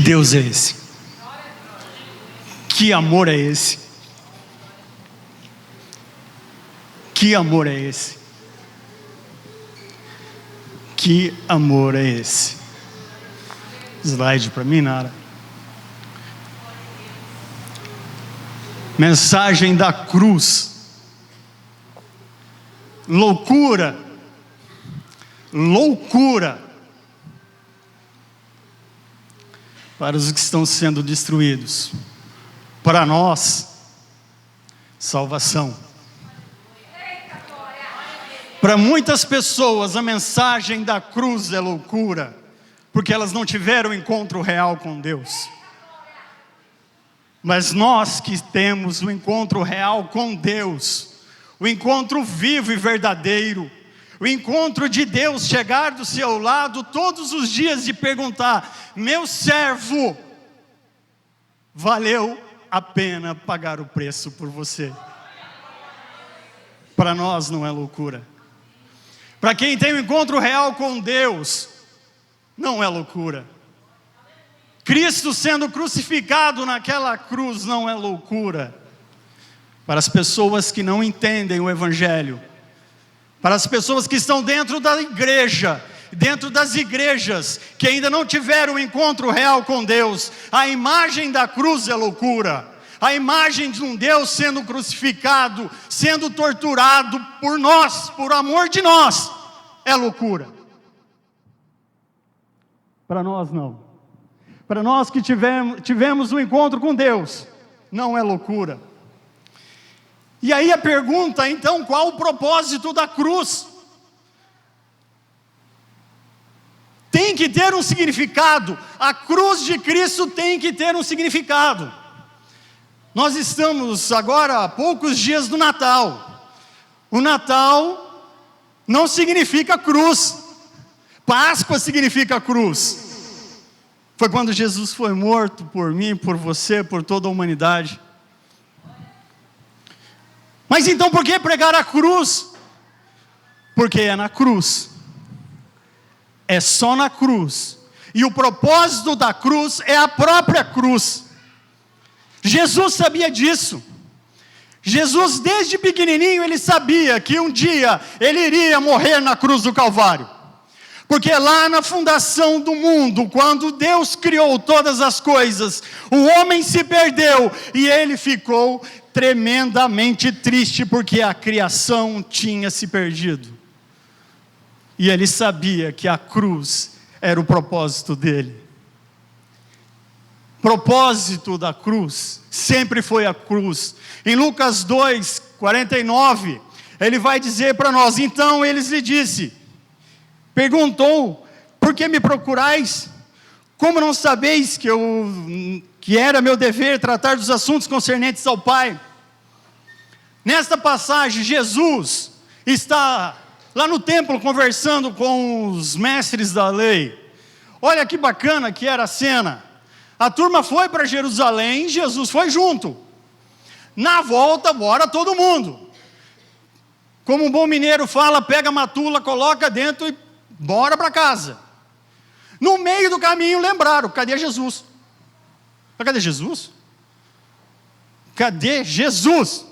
Deus é esse? Que amor é esse? Que amor é esse? Que amor é esse? Slide para mim, Nara. Mensagem da cruz. Loucura. Loucura. Para os que estão sendo destruídos. Para nós, salvação. Para muitas pessoas, a mensagem da cruz é loucura, porque elas não tiveram encontro real com Deus. Mas nós que temos o encontro real com Deus, o encontro vivo e verdadeiro, o encontro de Deus chegar do seu lado todos os dias e perguntar: meu servo, valeu a pena pagar o preço por você? Para nós não é loucura. Para quem tem um encontro real com Deus, não é loucura. Cristo sendo crucificado naquela cruz não é loucura. Para as pessoas que não entendem o Evangelho, para as pessoas que estão dentro da igreja, dentro das igrejas, que ainda não tiveram um encontro real com Deus, a imagem da cruz é loucura. A imagem de um Deus sendo crucificado, sendo torturado por nós, por amor de nós, é loucura. Para nós não. Para nós que tivemos um encontro com Deus, não é loucura. E aí a pergunta, então, qual o propósito da cruz? Tem que ter um significado. A cruz de Cristo tem que ter um significado. Nós estamos agora a poucos dias do Natal. O Natal não significa cruz. Páscoa significa cruz. Foi quando Jesus foi morto por mim, por você, por toda a humanidade. Mas então por que pregar a cruz? Porque é na cruz. É só na cruz. E o propósito da cruz é a própria cruz. Jesus sabia disso. Jesus desde pequenininho ele sabia que um dia ele iria morrer na cruz do Calvário. Porque lá na fundação do mundo, quando Deus criou todas as coisas, o homem se perdeu e ele ficou tremendamente triste porque a criação tinha se perdido. E ele sabia que a cruz era o propósito dele. Propósito da cruz sempre foi a cruz. Em Lucas 2:49, ele vai dizer para nós: então eles lhe perguntou, por que me procurais? Como não sabeis que era meu dever tratar dos assuntos concernentes ao Pai? Nesta passagem, Jesus está lá no templo conversando com os mestres da lei. Olha que bacana que era a cena. A turma foi para Jerusalém, Jesus foi junto. Na volta, bora todo mundo. Como um bom mineiro fala, pega a matula, coloca dentro e bora para casa. No meio do caminho lembraram, cadê Jesus? Cadê Jesus? Cadê Jesus?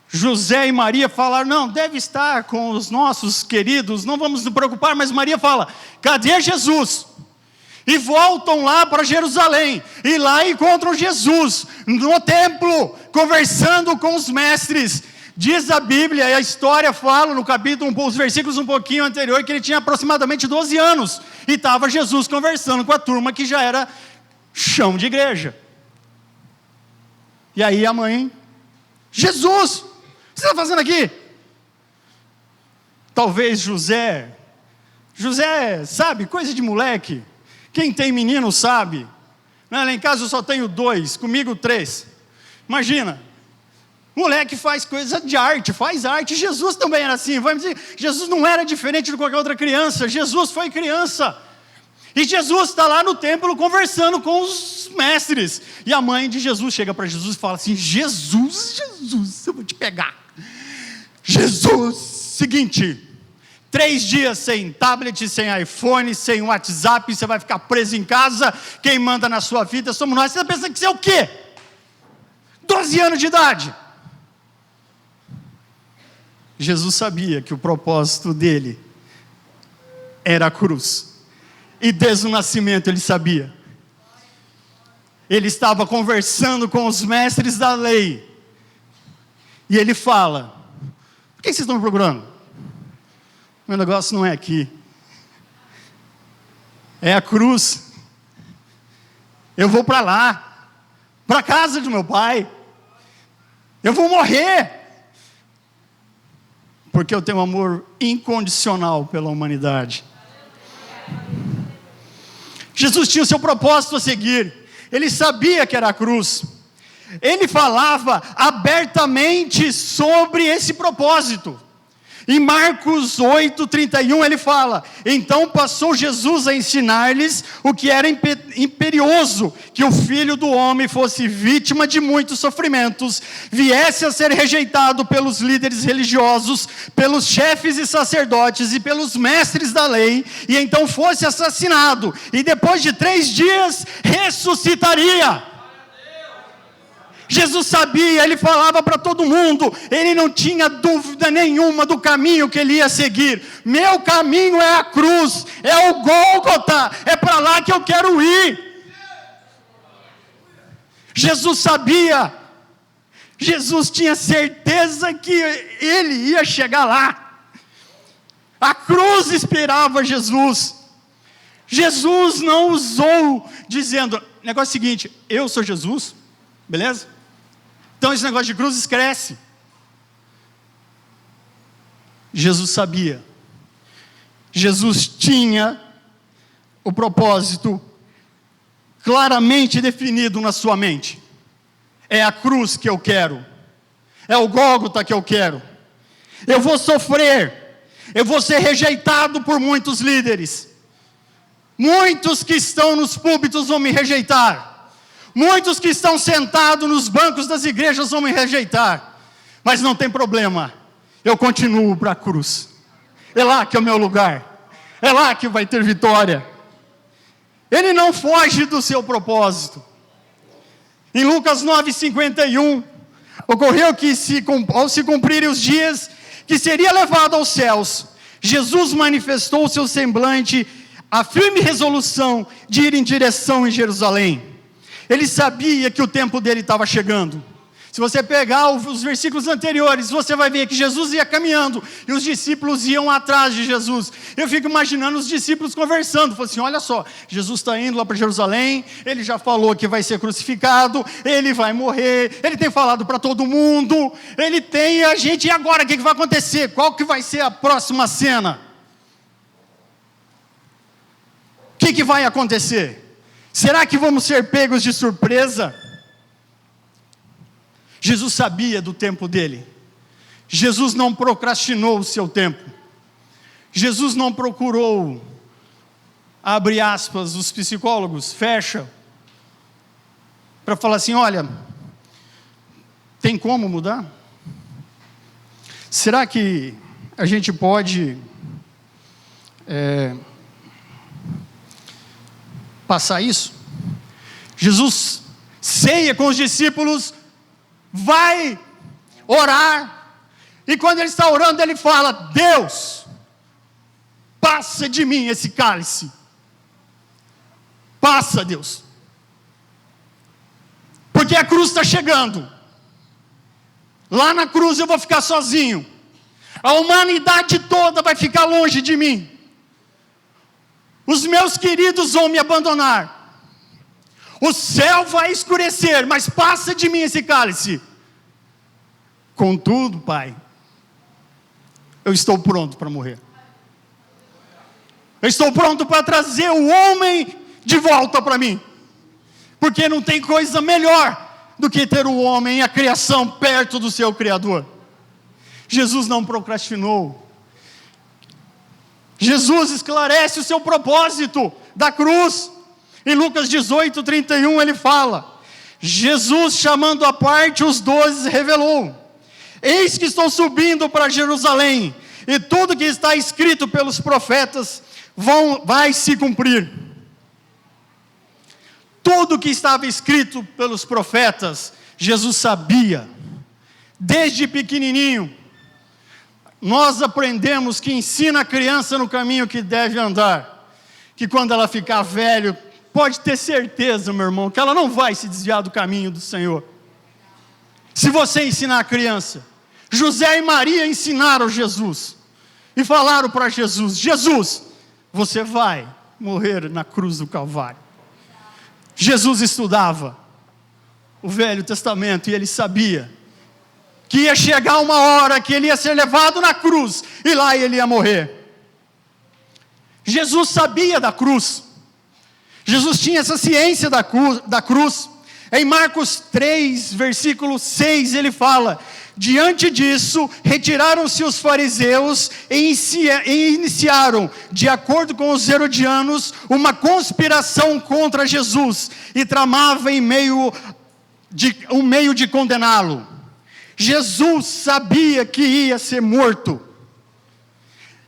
José e Maria falaram, não, deve estar com os nossos queridos, não vamos nos preocupar, mas Maria fala, cadê Jesus? E voltam lá para Jerusalém, e lá encontram Jesus, no templo, conversando com os mestres. Diz a Bíblia, e a história fala no capítulo, os versículos um pouquinho anterior, que ele tinha aproximadamente 12 anos, e estava Jesus conversando com a turma que já era chão de igreja. E aí a mãe, Jesus, o que você está fazendo aqui? Talvez José, sabe, coisa de moleque, quem tem menino sabe, lá em casa eu só tenho 2, comigo 3, imagina, moleque faz coisa de arte, faz arte. Jesus também era assim, vamos dizer, Jesus não era diferente de qualquer outra criança, Jesus foi criança, e Jesus está lá no templo conversando com os mestres, e a mãe de Jesus chega para Jesus e fala assim, Jesus, eu vou te pegar, Jesus, seguinte, 3 dias sem tablet, sem iPhone, sem WhatsApp, você vai ficar preso em casa, quem manda na sua vida somos nós. Você está pensando que você é o quê? 12 anos de idade. Jesus sabia que o propósito dele era a cruz, e desde o nascimento ele sabia. Ele estava conversando com os mestres da lei, e ele fala: por que vocês estão me procurando? Meu negócio não é aqui, é a cruz. Eu vou para lá, para a casa de meu pai, eu vou morrer, porque eu tenho um amor incondicional pela humanidade. Jesus tinha o seu propósito a seguir, ele sabia que era a cruz, ele falava abertamente sobre esse propósito. Em Marcos 8:31 ele fala: então passou Jesus a ensinar-lhes o que era imperioso, que o Filho do Homem fosse vítima de muitos sofrimentos, viesse a ser rejeitado pelos líderes religiosos, pelos chefes e sacerdotes e pelos mestres da lei, e então fosse assassinado, e depois de 3 dias ressuscitaria. Jesus sabia, ele falava para todo mundo, ele não tinha dúvida nenhuma do caminho que ele ia seguir. Meu caminho é a cruz, é o Gólgota, é para lá que eu quero ir. Jesus sabia, Jesus tinha certeza que ele ia chegar lá. A cruz inspirava Jesus. Jesus não usou dizendo, negócio é o seguinte, eu sou Jesus, beleza? Então esse negócio de cruz esquece. Jesus sabia. Jesus tinha o propósito claramente definido na sua mente. É a cruz que eu quero. É o Gólgota que eu quero. Eu vou sofrer. Eu vou ser rejeitado por muitos líderes. Muitos que estão nos púlpitos vão me rejeitar. Muitos que estão sentados nos bancos das igrejas vão me rejeitar, mas não tem problema, eu continuo para a cruz, é lá que é o meu lugar, é lá que vai ter vitória. Ele não foge do seu propósito. Em Lucas 9:51, ocorreu que ao se cumprirem os dias que seria levado aos céus, Jesus manifestou o seu semblante, a firme resolução de ir em direção em Jerusalém. Ele sabia que o tempo dele estava chegando. Se você pegar os versículos anteriores, você vai ver que Jesus ia caminhando, e os discípulos iam atrás de Jesus. Eu fico imaginando os discípulos conversando, falando assim, olha só, Jesus está indo lá para Jerusalém, ele já falou que vai ser crucificado, ele vai morrer, ele tem falado para todo mundo, ele tem a gente, e agora o que vai acontecer? Qual que vai ser a próxima cena? O que vai acontecer? Será que vamos ser pegos de surpresa? Jesus sabia do tempo dele. Jesus não procrastinou o seu tempo. Jesus não procurou, abre aspas, os psicólogos, fecha, para falar assim, olha, tem como mudar? Será que a gente pode passar isso? Jesus ceia com os discípulos, vai orar, e quando ele está orando, ele fala, Deus, passa de mim esse cálice, passa, Deus, porque a cruz está chegando, lá na cruz eu vou ficar sozinho, a humanidade toda vai ficar longe de mim, os meus queridos vão me abandonar, o céu vai escurecer, mas passa de mim esse cálice. Contudo, Pai, eu estou pronto para morrer. Eu estou pronto para trazer o homem de volta para mim. Porque não tem coisa melhor do que ter o homem e a criação perto do seu Criador. Jesus não procrastinou. Jesus esclarece o seu propósito da cruz. Em Lucas 18:31 ele fala, Jesus chamando à parte os 12 revelou, eis que estou subindo para Jerusalém, e tudo que está escrito pelos profetas vai se cumprir. Tudo que estava escrito pelos profetas, Jesus sabia, desde pequenininho. Nós aprendemos que ensina a criança no caminho que deve andar, que quando ela ficar velho, pode ter certeza, meu irmão, que ela não vai se desviar do caminho do Senhor. Se você ensinar a criança, José e Maria ensinaram Jesus, e falaram para Jesus: Jesus, você vai morrer na cruz do Calvário. Jesus estudava o Velho Testamento, e ele sabia que ia chegar uma hora que ele ia ser levado na cruz, e lá ele ia morrer. Jesus sabia da cruz, Jesus tinha essa ciência da cruz. Em Marcos 3, versículo 6, ele fala: diante disso, retiraram-se os fariseus e iniciaram, de acordo com os herodianos, uma conspiração contra Jesus, e tramava um meio de condená-lo. Jesus sabia que ia ser morto.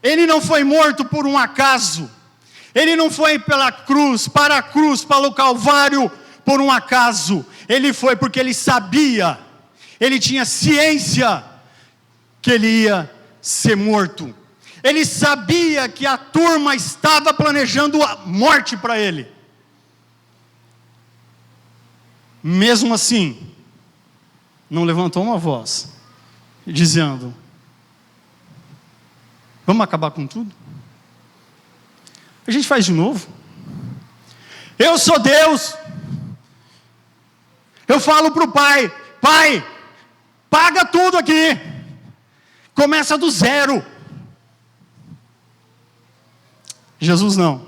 Ele não foi morto por um acaso. Ele não foi para a cruz, para o Calvário, por um acaso. Ele foi porque ele sabia, ele tinha ciência que ele ia ser morto. Ele sabia que a turma estava planejando a morte para ele. Mesmo assim, não levantou uma voz, dizendo: vamos acabar com tudo? A gente faz de novo. Eu sou Deus. Eu falo para o Pai: Pai, paga tudo aqui. Começa do zero. Jesus não.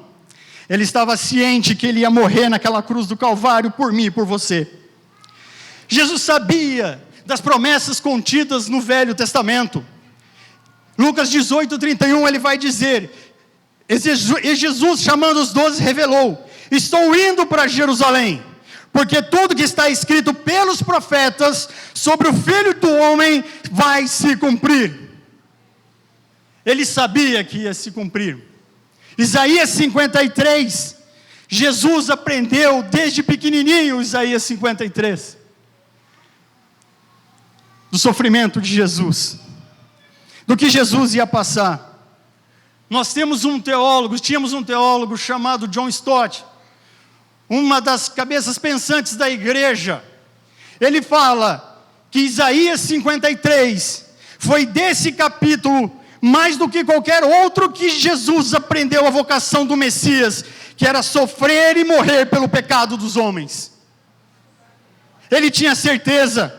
Ele estava ciente que ele ia morrer naquela cruz do Calvário por mim e por você. Jesus sabia das promessas contidas no Velho Testamento. Lucas 18:31, ele vai dizer: e Jesus, chamando os 12, revelou: estou indo para Jerusalém, porque tudo que está escrito pelos profetas sobre o Filho do Homem vai se cumprir. Ele sabia que ia se cumprir. Isaías 53, Jesus aprendeu desde pequenininho Isaías 53, do sofrimento de Jesus, do que Jesus ia passar. Nós tínhamos um teólogo chamado John Stott, uma das cabeças pensantes da igreja. Ele fala que Isaías 53 foi desse capítulo, mais do que qualquer outro, que Jesus aprendeu a vocação do Messias, que era sofrer e morrer pelo pecado dos homens. Ele tinha certeza.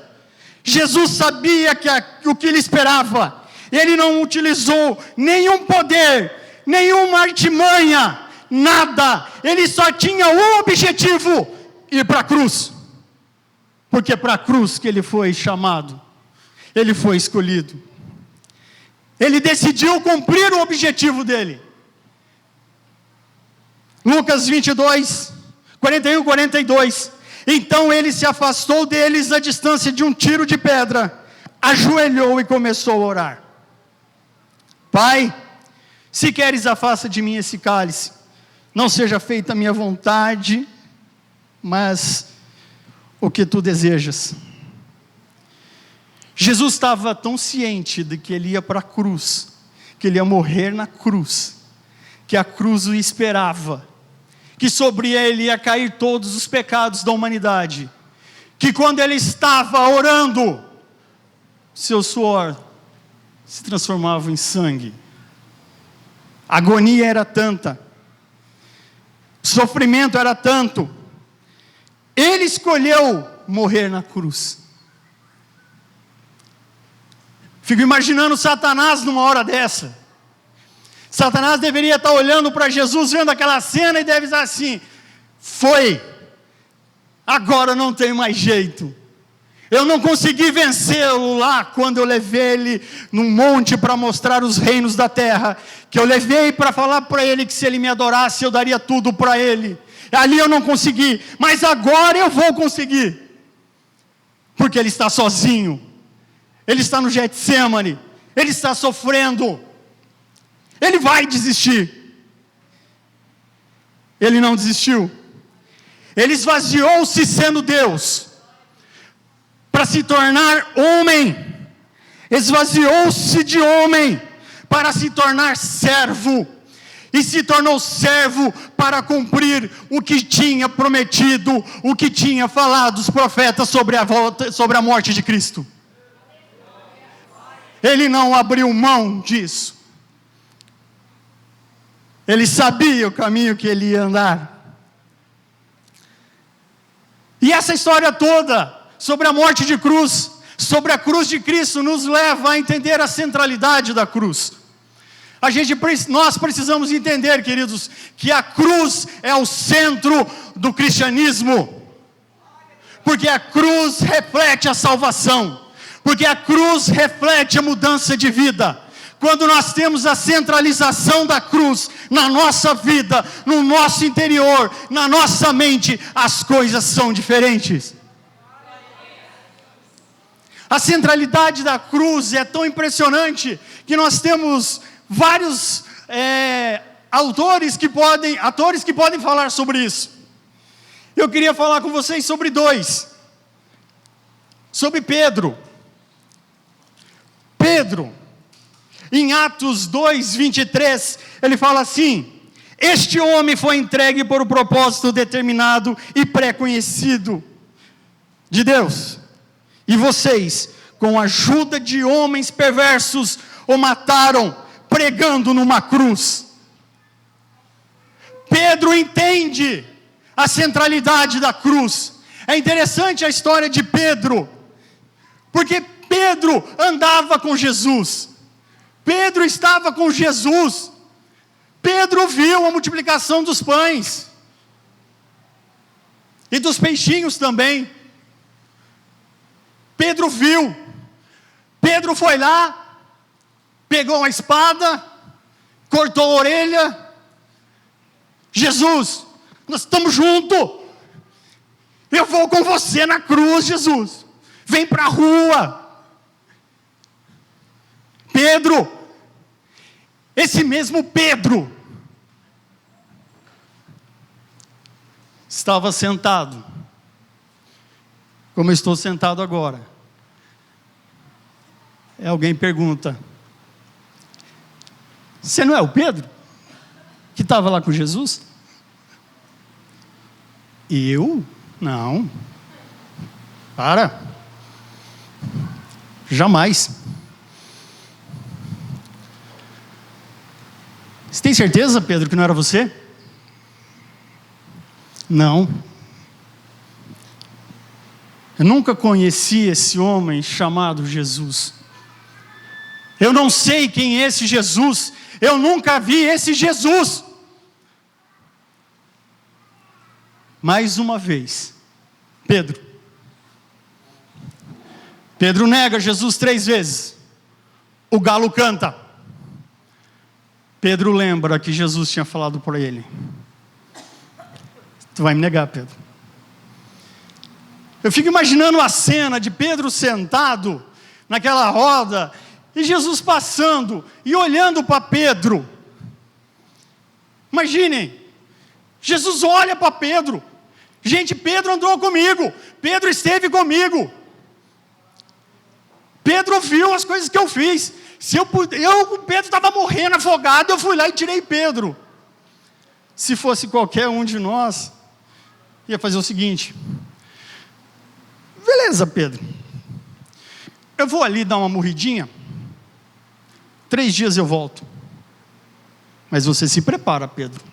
Jesus sabia o que lhe esperava. Ele não utilizou nenhum poder, nenhuma artimanha, nada. Ele só tinha um objetivo: ir para a cruz. Porque para a cruz que ele foi chamado, ele foi escolhido. Ele decidiu cumprir o objetivo dele. Lucas 22, 41, 42. Então ele se afastou deles à distância de um tiro de pedra, ajoelhou e começou a orar: Pai, se queres, afasta de mim esse cálice. Não seja feita a minha vontade, mas o que tu desejas. Jesus estava tão ciente de que ele ia para a cruz, que ele ia morrer na cruz, que a cruz o esperava, que sobre ele ia cair todos os pecados da humanidade, que quando ele estava orando, seu suor se transformava em sangue. A agonia era tanta, o sofrimento era tanto, ele escolheu morrer na cruz. Fico imaginando Satanás numa hora dessa. Satanás deveria estar olhando para Jesus, vendo aquela cena, e deve dizer assim: foi, agora não tem mais jeito. Eu não consegui vencê-lo lá, quando eu levei ele num monte para mostrar os reinos da terra, que eu levei para falar para ele que se ele me adorasse, eu daria tudo para ele. Ali eu não consegui, mas agora eu vou conseguir, porque ele está sozinho. Ele está no Getsemane, ele está sofrendo, Ele vai desistir. Ele não desistiu. Ele esvaziou-se sendo Deus, para se tornar homem. Esvaziou-se de homem, para se tornar servo. E se tornou servo para cumprir o que tinha prometido, o que tinha falado os profetas sobre a morte de Cristo. Ele não abriu mão disso. Ele sabia o caminho que ele ia andar. E essa história toda, sobre a morte de cruz, sobre a cruz de Cristo, nos leva a entender a centralidade da cruz. Nós precisamos entender, queridos, que a cruz é o centro do cristianismo. Porque a cruz reflete a salvação. Porque a cruz reflete a mudança de vida. Quando nós temos a centralização da cruz na nossa vida, no nosso interior, na nossa mente, as coisas são diferentes. A centralidade da cruz é tão impressionante que nós temos vários atores que podem falar sobre isso. Eu queria falar com vocês sobre dois. Sobre Pedro. Pedro, em Atos 2:23, ele fala assim: este homem foi entregue por um propósito determinado e pré-conhecido de Deus. E vocês, com a ajuda de homens perversos, o mataram pregando numa cruz. Pedro entende a centralidade da cruz. É interessante a história de Pedro, porque Pedro andava com Jesus. Pedro estava com Jesus. Pedro viu a multiplicação dos pães e dos peixinhos também. Pedro viu. Pedro foi lá, pegou uma espada, cortou a orelha. Jesus, nós estamos juntos. Eu vou com você na cruz, Jesus. Vem para a rua. Pedro, esse mesmo Pedro, estava sentado, como eu estou sentado agora. Alguém pergunta: você não é o Pedro que estava lá com Jesus? Eu? Não. Para. Jamais. Você tem certeza, Pedro, que não era você? Não. Eu nunca conheci esse homem chamado Jesus. Eu não sei quem é esse Jesus. Eu nunca vi esse Jesus. Mais uma vez, Pedro nega Jesus 3 vezes. O galo canta. Pedro lembra que Jesus tinha falado para ele: tu vai me negar, Pedro. Eu fico imaginando a cena de Pedro sentado naquela roda e Jesus passando e olhando para Pedro. Imaginem, Jesus olha para Pedro. Gente, Pedro andou comigo, Pedro esteve comigo, Pedro viu as coisas que eu fiz. O Pedro estava morrendo afogado, eu fui lá e tirei Pedro. Se fosse qualquer um de nós, ia fazer o seguinte: beleza, Pedro, eu vou ali dar uma morridinha, 3 dias eu volto. Mas você se prepara, Pedro.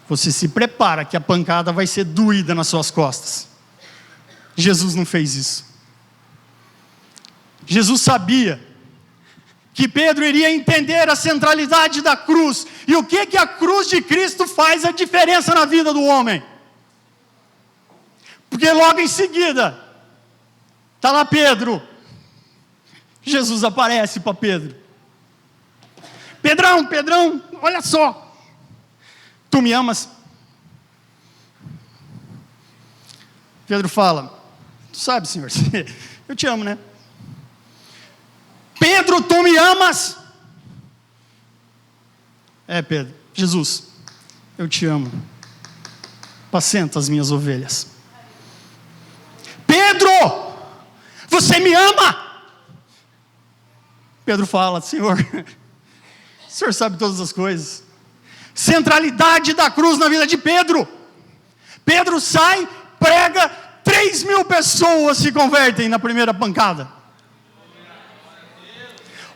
Você se prepara que a pancada vai ser doída nas suas costas. Jesus não fez isso. Jesus sabia que Pedro iria entender a centralidade da cruz. E o que a cruz de Cristo faz a diferença na vida do homem. Porque logo em seguida, está lá Pedro. Jesus aparece para Pedro. Pedrão, olha só. Tu me amas? Pedro fala: tu sabe, Senhor, eu te amo, né? Pedro, tu me amas? Pedro, Jesus, eu te amo. Apacenta as minhas ovelhas. Pedro, você me ama? Pedro fala, Senhor, o Senhor sabe todas as coisas. Centralidade da cruz na vida de Pedro. Pedro sai, prega, 3.000 pessoas se convertem na primeira pancada.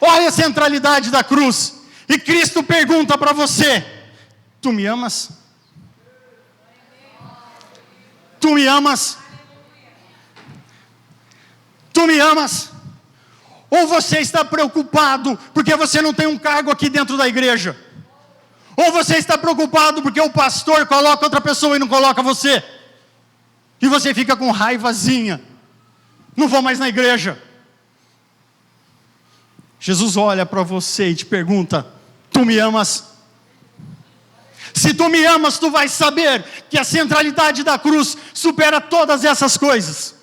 Olha a centralidade da cruz. E Cristo pergunta para você: tu me amas? Tu me amas? Tu me amas? Ou você está preocupado porque você não tem um cargo aqui dentro da igreja? Ou você está preocupado porque o pastor coloca outra pessoa e não coloca você? E você fica com raivazinha. Não vou mais na igreja. Jesus olha para você e te pergunta: tu me amas? Se tu me amas, tu vais saber que a centralidade da cruz supera todas essas coisas.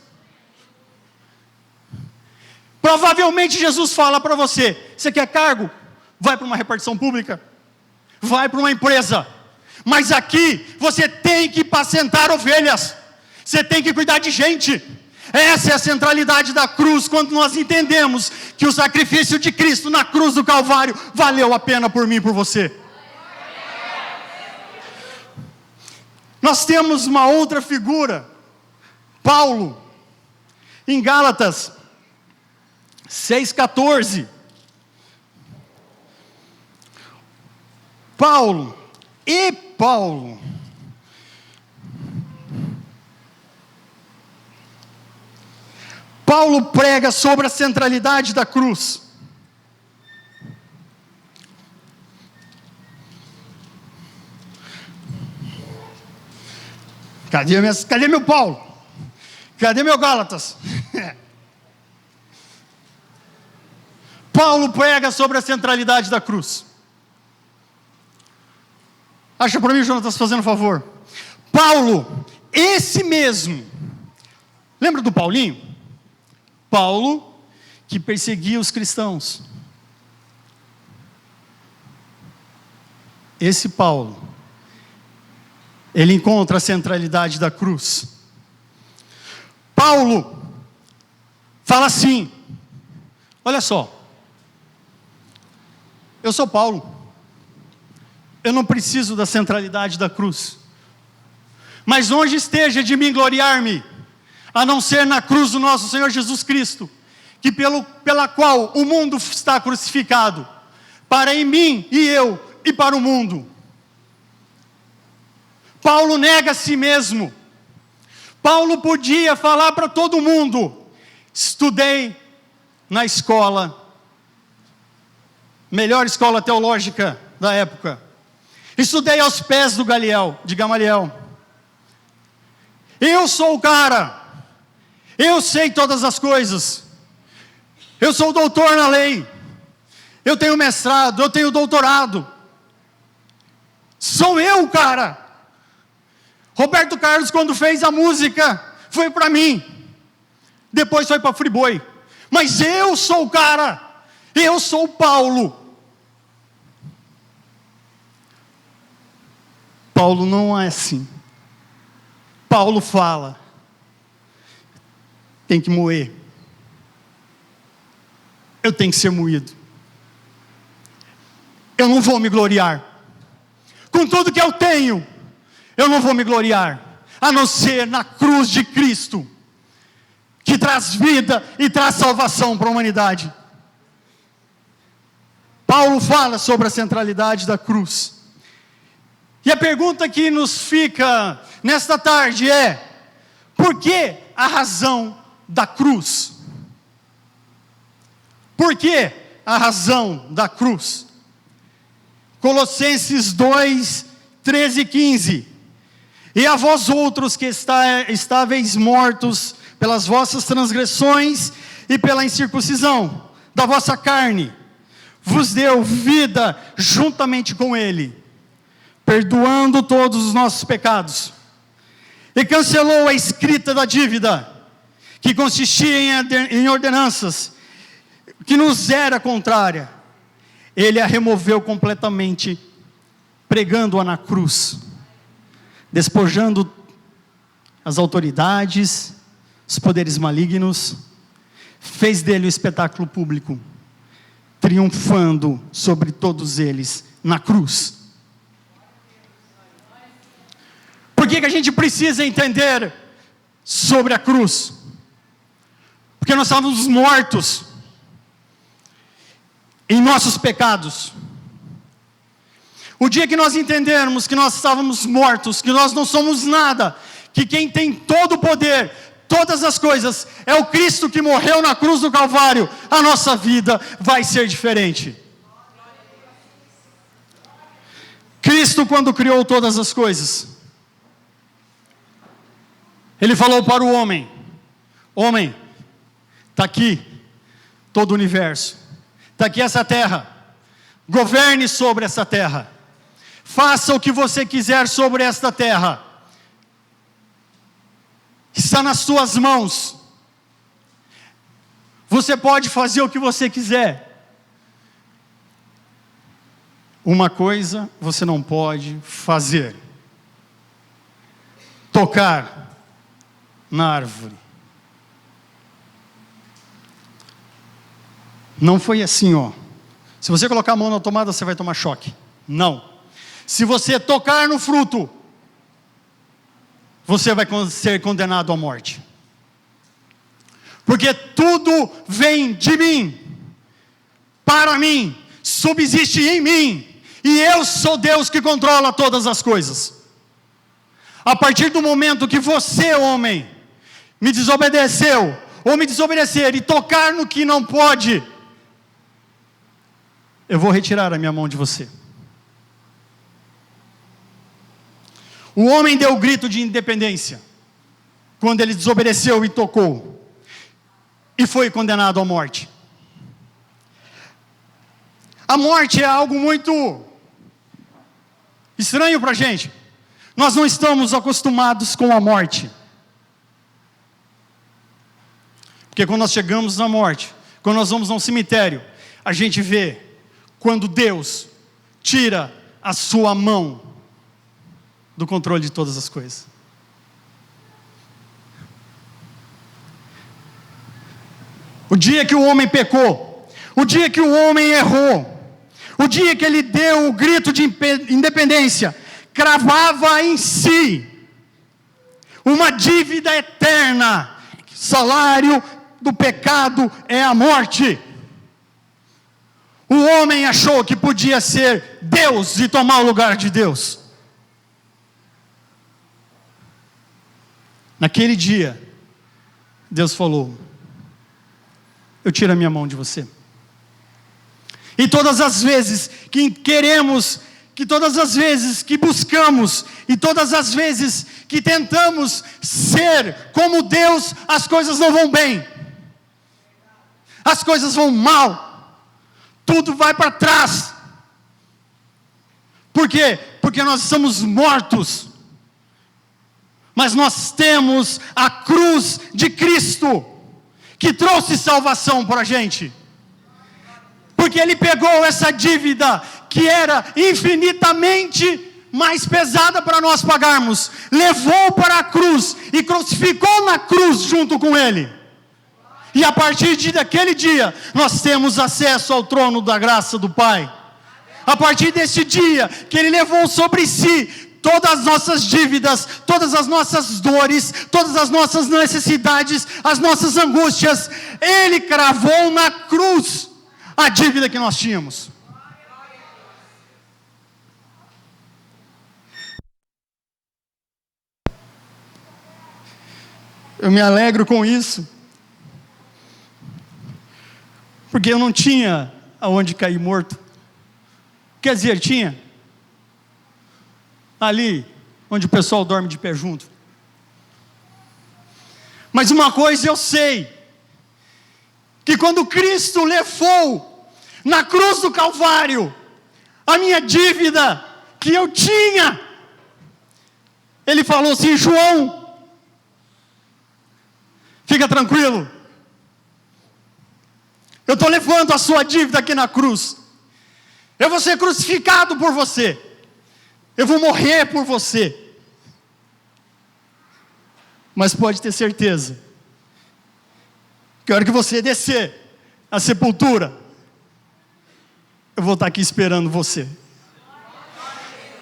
Provavelmente Jesus fala para você: você quer cargo? Vai para uma repartição pública. Vai para uma empresa. Mas aqui você tem que apacentar ovelhas. Você tem que cuidar de gente. Essa é a centralidade da cruz, quando nós entendemos que o sacrifício de Cristo na cruz do Calvário valeu a pena por mim e por você. Nós temos uma outra figura, Paulo, em Gálatas 6,14. Paulo prega sobre a centralidade da cruz. Cadê meu Paulo? Cadê meu Gálatas? Paulo prega sobre a centralidade da cruz. Acha para mim, Jonatas, fazendo um favor. Paulo, esse mesmo. Lembra do Paulinho? Paulo, que perseguia os cristãos. Esse Paulo, ele encontra a centralidade da cruz. Paulo fala assim: olha só, eu sou Paulo, eu não preciso da centralidade da cruz, mas onde esteja de mim gloriar-me, a não ser na cruz do nosso Senhor Jesus Cristo, que pela qual o mundo está crucificado, para em mim e eu e para o mundo. Paulo nega a si mesmo. Paulo podia falar para todo mundo: estudei na escola, melhor escola teológica da época, estudei aos pés de Gamaliel, eu sou o cara, eu sei todas as coisas, eu sou doutor na lei, eu tenho mestrado, eu tenho doutorado, sou eu o cara. Roberto Carlos, quando fez a música, foi para mim, depois foi para Friboi, mas eu sou o cara, eu sou o Paulo. Paulo não é assim. Paulo fala: tem que moer, eu tenho que ser moído, eu não vou me gloriar, com tudo que eu tenho, eu não vou me gloriar, a não ser na cruz de Cristo, que traz vida e traz salvação para a humanidade. Paulo fala sobre a centralidade da cruz. E a pergunta que nos fica nesta tarde é: por que a razão da cruz? Por que a razão da cruz? Colossenses 2, 13 e 15. E a vós outros que estáveis mortos pelas vossas transgressões e pela incircuncisão da vossa carne, vos deu vida juntamente com ele, perdoando todos os nossos pecados, e cancelou a escrita da dívida, que consistia em ordenanças, que nos era contrária. Ele a removeu completamente, pregando-a na cruz, despojando as autoridades, os poderes malignos, fez dele um espetáculo público, triunfando sobre todos eles na cruz. Por que a gente precisa entender sobre a cruz? Porque nós estávamos mortos em nossos pecados. O dia que nós entendermos que nós estávamos mortos, que nós não somos nada, que quem tem todo o poder, todas as coisas, é o Cristo que morreu na cruz do Calvário, a nossa vida vai ser diferente. Cristo, quando criou todas as coisas, Ele falou para o homem: homem, está aqui todo o universo, está aqui essa terra, governe sobre essa terra, faça o que você quiser sobre esta terra, está nas suas mãos, você pode fazer o que você quiser. Uma coisa você não pode fazer: tocar na árvore. Não foi assim, ó. Se você colocar a mão na tomada, você vai tomar choque. Não. Se você tocar no fruto, você vai ser condenado à morte. Porque tudo vem de mim, para mim, subsiste em mim, e eu sou Deus que controla todas as coisas. A partir do momento que você, homem, me desobedeceu, ou me desobedecer e tocar no que não pode, eu vou retirar a minha mão de você. O homem deu o grito de independência, quando ele desobedeceu e tocou, e foi condenado à morte. A morte é algo muito estranho para a gente. Nós não estamos acostumados com a morte. Porque quando nós chegamos na morte, quando nós vamos a um cemitério, a gente vê quando Deus tira a sua mão do controle de todas as coisas. O dia que o homem pecou, o dia que o homem errou, o dia que ele deu o grito de independência, cravava em si uma dívida eterna. Salário do pecado é a morte. O homem achou que podia ser Deus e tomar o lugar de Deus. Naquele dia, Deus falou: eu tiro a minha mão de você. E todas as vezes que queremos, que todas as vezes que buscamos, e todas as vezes que tentamos ser como Deus, as coisas não vão bem, as coisas vão mal, tudo vai para trás. Por quê? Porque nós estamos mortos, mas nós temos a cruz de Cristo, que trouxe salvação para a gente. Porque Ele pegou essa dívida, que era infinitamente mais pesada para nós pagarmos, levou para a cruz, e crucificou na cruz junto com Ele. E a partir daquele dia, nós temos acesso ao trono da graça do Pai. A partir desse dia, que Ele levou sobre si todas as nossas dívidas, todas as nossas dores, todas as nossas necessidades, as nossas angústias, Ele cravou na cruz a dívida que nós tínhamos. Eu me alegro com isso, porque eu não tinha aonde cair morto. Quer dizer, tinha ali onde o pessoal dorme de pé junto. Mas uma coisa eu sei, que quando Cristo levou na cruz do Calvário a minha dívida que eu tinha, Ele falou assim: João, fica tranquilo, eu estou levando a sua dívida aqui na cruz, eu vou ser crucificado por você, eu vou morrer por você. Mas pode ter certeza, que a hora que você descer a sepultura, eu vou estar aqui esperando você.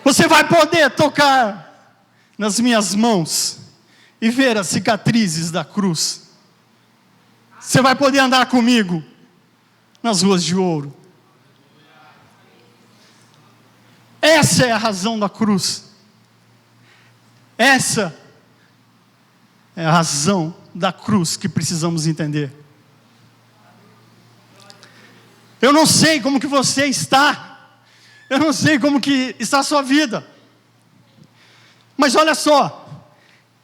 Você vai poder tocar nas minhas mãos e ver as cicatrizes da cruz. Você vai poder andar comigo nas ruas de ouro. Essa é a razão da cruz. Essa é a razão da cruz que precisamos entender. Eu não sei como que você está. Eu não sei como que está a sua vida. Mas olha só.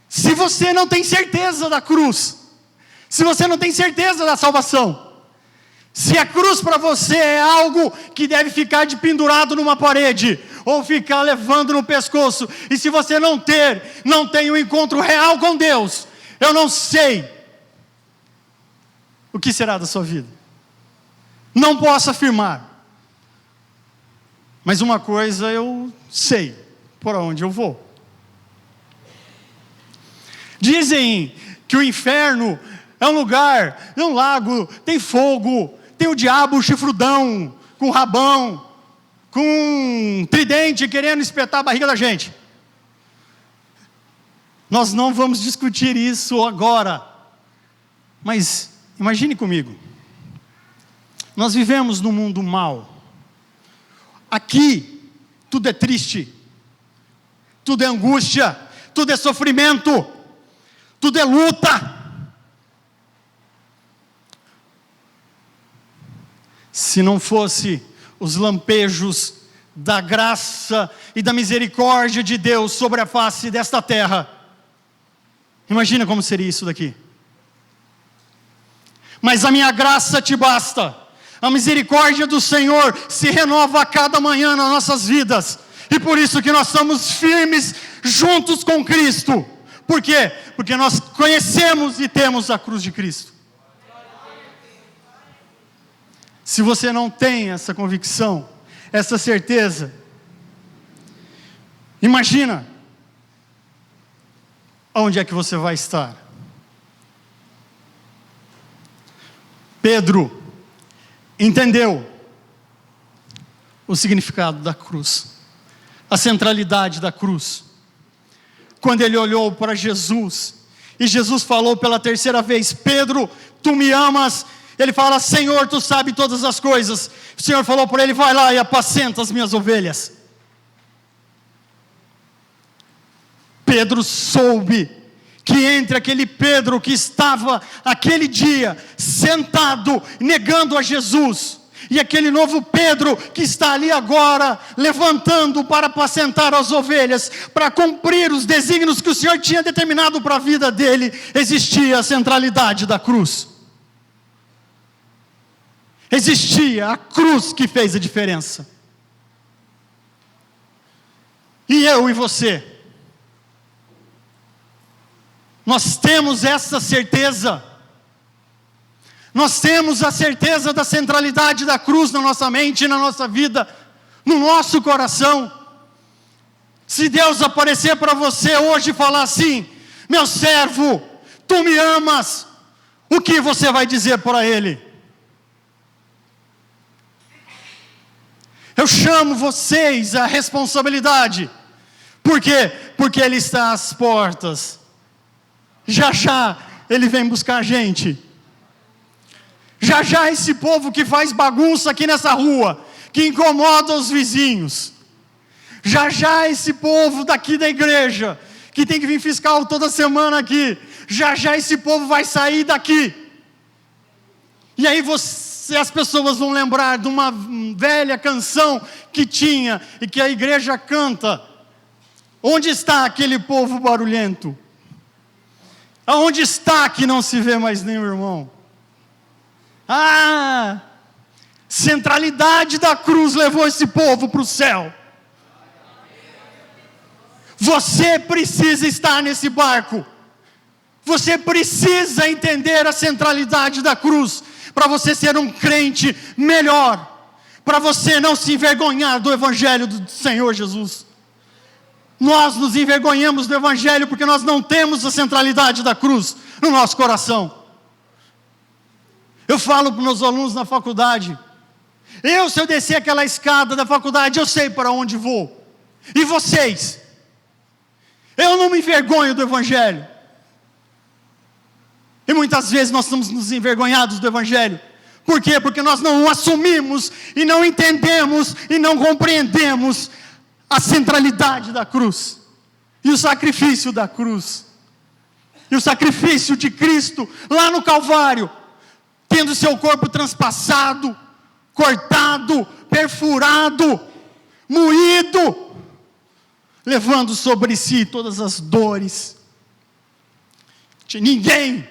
Se você não tem certeza da cruz, se você não tem certeza da salvação, se a cruz para você é algo que deve ficar de pendurado numa parede, ou ficar levando no pescoço, e se você não tem um encontro real com Deus, eu não sei o que será da sua vida. Não posso afirmar, mas uma coisa eu sei, por onde eu vou. Dizem que o inferno é um lugar, é um lago, tem fogo, tem o diabo chifrudão, com rabão, com um tridente querendo espetar a barriga da gente. Nós não vamos discutir isso agora, mas imagine comigo, nós vivemos num mundo mau. Aqui tudo é triste, tudo é angústia, tudo é sofrimento, tudo é luta. Se não fosse os lampejos da graça e da misericórdia de Deus sobre a face desta terra, imagina como seria isso daqui. Mas a minha graça te basta, a misericórdia do Senhor se renova a cada manhã nas nossas vidas, e por isso que nós estamos firmes juntos com Cristo. Por quê? Porque nós conhecemos e temos a cruz de Cristo. Se você não tem essa convicção, essa certeza, imagina onde é que você vai estar. Pedro entendeu o significado da cruz, a centralidade da cruz. Quando ele olhou para Jesus, e Jesus falou pela terceira vez: Pedro, tu me amas? Ele fala: Senhor, tu sabes todas as coisas. O Senhor falou para ele: vai lá e apacenta as minhas ovelhas. Pedro soube que entre aquele Pedro que estava aquele dia sentado negando a Jesus, e aquele novo Pedro que está ali agora levantando para apacentar as ovelhas, para cumprir os desígnios que o Senhor tinha determinado para a vida dele, existia a centralidade da cruz. Existia a cruz que fez a diferença. E eu e você, nós temos essa certeza. Nós temos a certeza da centralidade da cruz na nossa mente, na nossa vida, no nosso coração. Se Deus aparecer para você hoje e falar assim: meu servo, tu me amas, o que você vai dizer para Ele? Eu chamo vocês à responsabilidade. Por quê? Porque Ele está às portas. Já já Ele vem buscar a gente. Já já esse povo que faz bagunça aqui nessa rua, que incomoda os vizinhos, já já esse povo daqui da igreja, que tem que vir fiscal toda semana aqui, já já esse povo vai sair daqui. E aí as pessoas vão lembrar de uma velha canção que tinha, e que a igreja canta: onde está aquele povo barulhento? Aonde está que não se vê mais nenhum irmão? Centralidade da cruz levou esse povo para o céu. Você precisa estar nesse barco. Você precisa entender a centralidade da cruz, para você ser um crente melhor, para você não se envergonhar do Evangelho do Senhor Jesus. nós nos envergonhamos do Evangelho porque nós não temos a centralidade da cruz no nosso coração. Eu falo para os meus alunos na faculdade, se eu descer aquela escada da faculdade, eu sei para onde vou. E vocês? Eu não me envergonho do Evangelho. E muitas vezes nós estamos nos envergonhados do Evangelho. Por quê? Porque nós não o assumimos, e não entendemos, e não compreendemos a centralidade da cruz, e o sacrifício da cruz, e o sacrifício de Cristo, lá no Calvário, tendo seu corpo transpassado, cortado, perfurado, moído, levando sobre si todas as dores. Ninguém,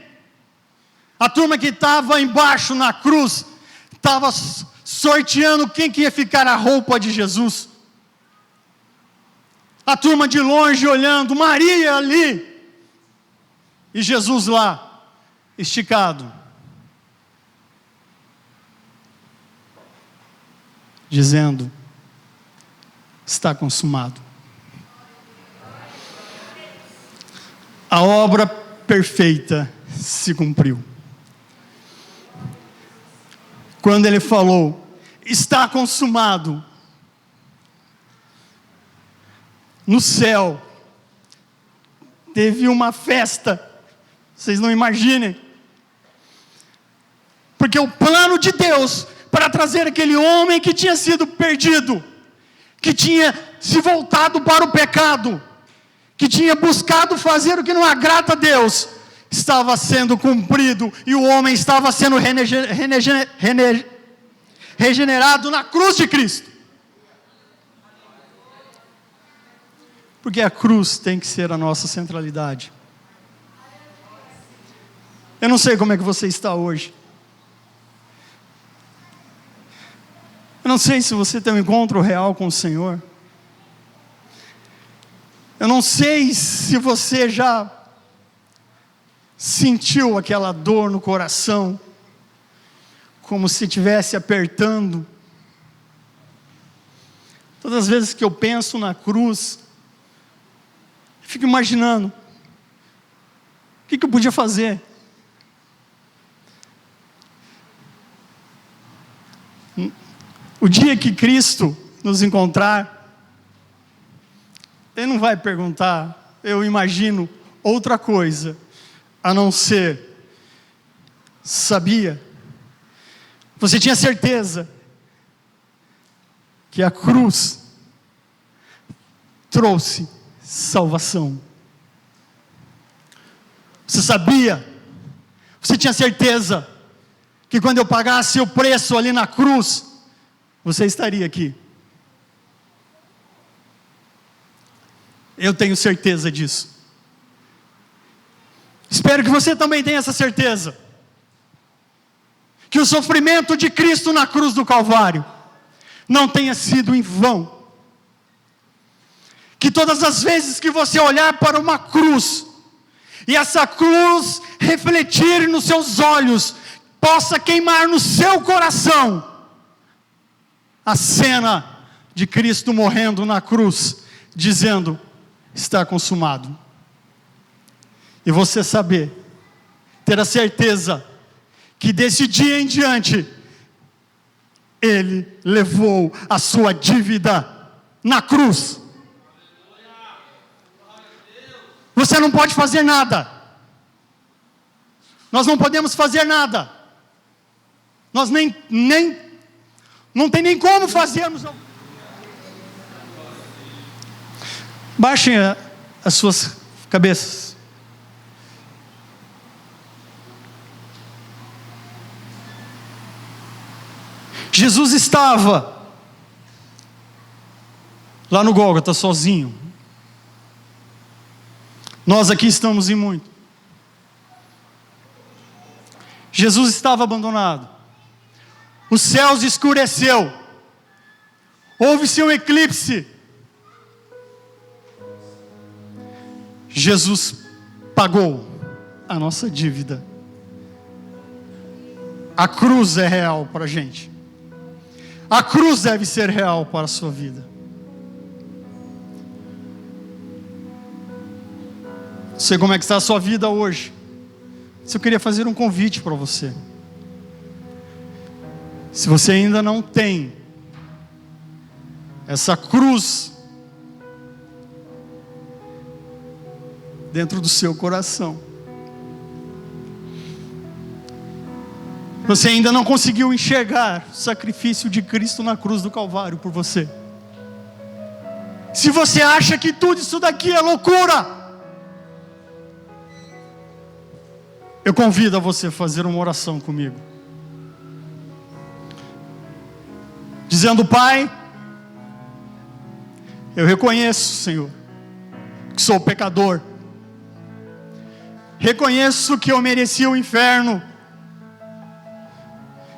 a turma que estava embaixo na cruz, estava sorteando quem que ia ficar a roupa de Jesus. A turma de longe olhando, Maria ali, e Jesus lá, esticado, dizendo: está consumado. A obra perfeita se cumpriu. Quando ele falou, está consumado, no céu, teve uma festa, vocês não imaginem, porque o plano de Deus, para trazer aquele homem que tinha sido perdido, que tinha se voltado para o pecado, que tinha buscado fazer o que não agrada a Deus, estava sendo cumprido, e o homem estava sendo regenerado na cruz de Cristo. Porque a cruz tem que ser a nossa centralidade. Eu não sei como é que você está hoje. Eu não sei se você tem um encontro real com o Senhor. Eu não sei se você já sentiu aquela dor no coração, como se estivesse apertando. Todas as vezes que eu penso na cruz, eu fico imaginando, o que eu podia fazer? O dia que Cristo nos encontrar, Ele não vai perguntar, eu imagino, outra coisa, a não ser, sabia? Você tinha certeza que a cruz trouxe salvação? Você sabia? Você tinha certeza que quando eu pagasse o preço ali na cruz, você estaria aqui? Eu tenho certeza disso. Espero que você também tenha essa certeza. Que o sofrimento de Cristo na cruz do Calvário não tenha sido em vão. Que todas as vezes que você olhar para uma cruz, e essa cruz refletir nos seus olhos, possa queimar no seu coração a cena de Cristo morrendo na cruz, dizendo: está consumado. E você saber, ter a certeza, que desse dia em diante, Ele levou a sua dívida na cruz. Você não pode fazer nada. Nós não podemos fazer nada. Nós não tem nem como fazermos. Baixem as suas cabeças. Jesus estava lá no Gólgota sozinho. Nós aqui estamos em muito. Jesus estava abandonado. Os céus escureceu. Houve-se um eclipse. Jesus pagou a nossa dívida. A cruz é real para a gente. A cruz deve ser real para a sua vida. sei como é que está a sua vida hoje. Eu queria fazer um convite para você. Se você ainda não tem essa cruz dentro do seu coração, você ainda não conseguiu enxergar o sacrifício de Cristo na cruz do Calvário por você, se você acha que tudo isso daqui é loucura, eu convido a você a fazer uma oração comigo, dizendo: Pai, eu reconheço, Senhor, que sou pecador, reconheço que eu merecia o inferno,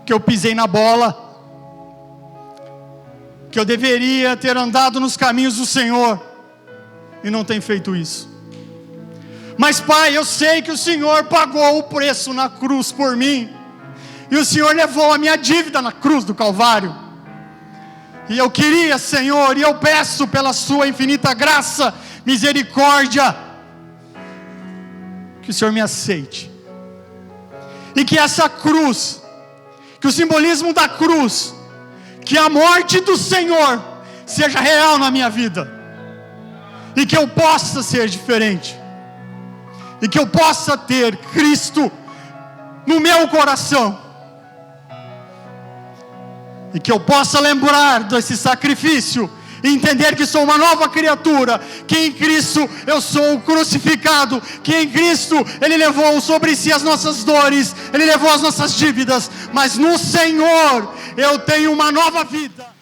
que eu pisei na bola, que eu deveria ter andado nos caminhos do Senhor, e não tenho feito isso. Mas Pai, eu sei que o Senhor pagou o preço na cruz por mim, e o Senhor levou a minha dívida na cruz do Calvário, e eu queria, Senhor, e eu peço pela sua infinita graça, misericórdia, que o Senhor me aceite, e que essa cruz, que o simbolismo da cruz, que a morte do Senhor seja real na minha vida, e que eu possa ser diferente, e que eu possa ter Cristo no meu coração, e que eu possa lembrar desse sacrifício, e entender que sou uma nova criatura, que em Cristo eu sou crucificado, que em Cristo Ele levou sobre si as nossas dores, Ele levou as nossas dívidas, mas no Senhor eu tenho uma nova vida.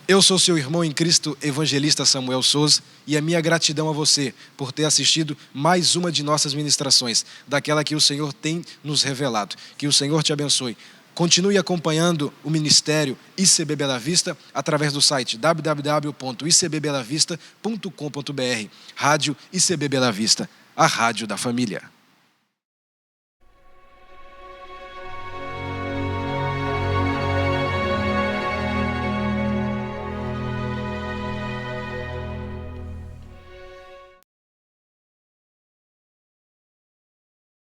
Eu sou seu irmão em Cristo, evangelista Samuel Souza, e a minha gratidão a você por ter assistido mais uma de nossas ministrações, daquela que o Senhor tem nos revelado. Que o Senhor te abençoe. Continue acompanhando o Ministério ICB Bela Vista através do site www.icbbelavista.com.br. Rádio ICB Bela Vista, a rádio da família.